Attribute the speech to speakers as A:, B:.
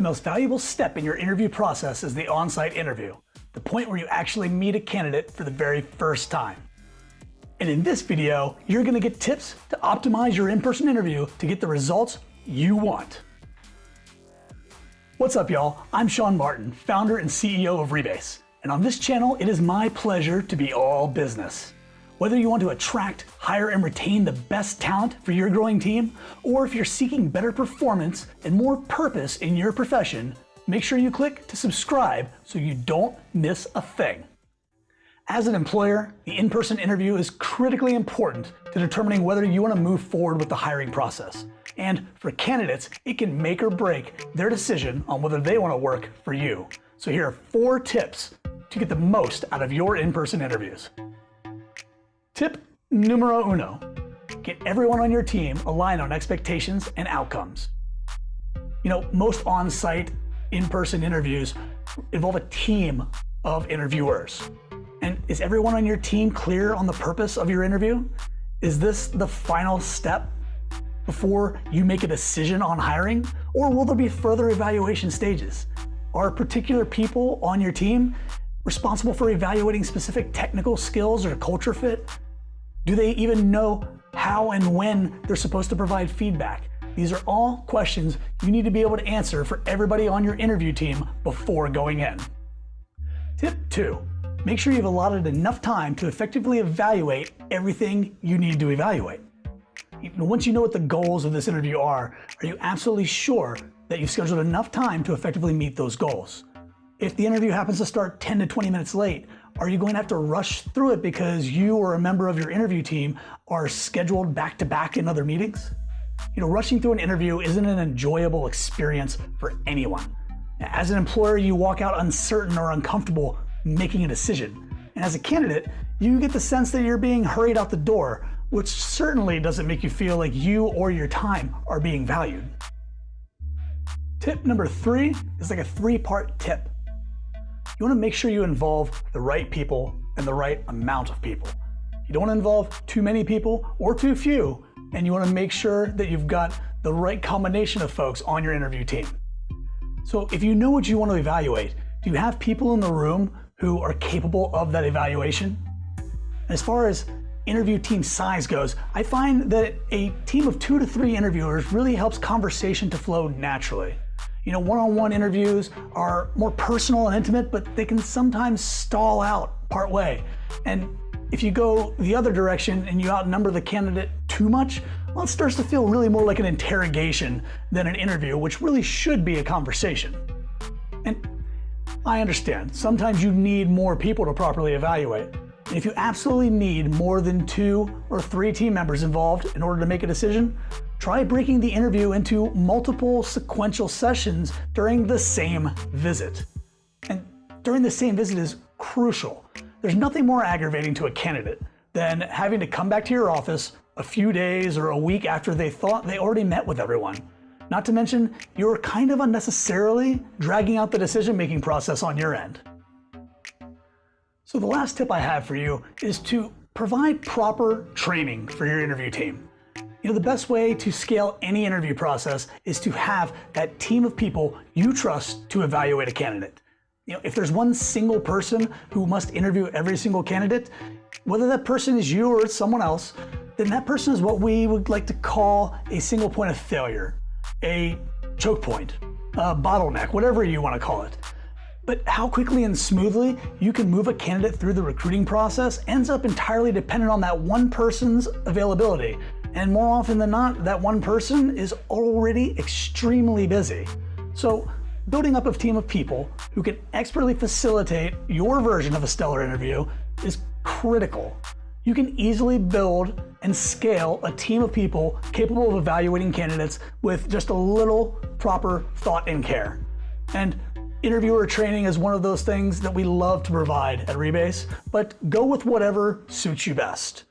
A: The most valuable step in your interview process is the on-site interview, the point where you actually meet a candidate for the very first time. And in this video, you're going to get tips to optimize your in-person interview to get the results you want. What's up, y'all? I'm Sean Martin, founder and CEO of Rebase. And on this channel, it is my pleasure to be all business. Whether you want to attract, hire, and retain the best talent for your growing team, or if you're seeking better performance and more purpose in your profession, make sure you click to subscribe so you don't miss a thing. As an employer, the in-person interview is critically important to determining whether you want to move forward with the hiring process. And for candidates, it can make or break their decision on whether they want to work for you. So here are 4 tips to get the most out of your in-person interviews. Tip numero uno, get everyone on your team aligned on expectations and outcomes. You know, most on-site, in-person interviews involve a team of interviewers. And is everyone on your team clear on the purpose of your interview? Is this the final step before you make a decision on hiring? Or will there be further evaluation stages? Are particular people on your team responsible for evaluating specific technical skills or culture fit? Do they even know how and when they're supposed to provide feedback? These are all questions you need to be able to answer for everybody on your interview team before going in. Tip 2, make sure you've allotted enough time to effectively evaluate everything you need to evaluate. Once you know what the goals of this interview are you absolutely sure that you've scheduled enough time to effectively meet those goals? If the interview happens to start 10 to 20 minutes late, are you going to have to rush through it because you or a member of your interview team are scheduled back-to-back in other meetings? Rushing through an interview isn't an enjoyable experience for anyone. As an employer, you walk out uncertain or uncomfortable making a decision. And as a candidate, you get the sense that you're being hurried out the door, which certainly doesn't make you feel like you or your time are being valued. Tip number 3 is like a 3-part tip. You want to make sure you involve the right people and the right amount of people. You don't want to involve too many people or too few, and you want to make sure that you've got the right combination of folks on your interview team. So if you know what you want to evaluate, do you have people in the room who are capable of that evaluation? And as far as interview team size goes, I find that a team of 2 to 3 interviewers really helps conversation to flow naturally. One-on-one interviews are more personal and intimate, but they can sometimes stall out partway. And if you go the other direction and you outnumber the candidate too much, well, it starts to feel really more like an interrogation than an interview, which really should be a conversation. And I understand, sometimes you need more people to properly evaluate. And if you absolutely need more than 2 or 3 team members involved in order to make a decision, try breaking the interview into multiple sequential sessions during the same visit. And during the same visit is crucial. There's nothing more aggravating to a candidate than having to come back to your office a few days or a week after they thought they already met with everyone. Not to mention, you're kind of unnecessarily dragging out the decision-making process on your end. So the last tip I have for you is to provide proper training for your interview team. The best way to scale any interview process is to have that team of people you trust to evaluate a candidate. If there's one single person who must interview every single candidate, whether that person is you or it's someone else, then that person is what we would like to call a single point of failure, a choke point, a bottleneck, whatever you want to call it. But how quickly and smoothly you can move a candidate through the recruiting process ends up entirely dependent on that one person's availability. And more often than not, that one person is already extremely busy. So building up a team of people who can expertly facilitate your version of a stellar interview is critical. You can easily build and scale a team of people capable of evaluating candidates with just a little proper thought and care. And interviewer training is one of those things that we love to provide at Rebase, but go with whatever suits you best.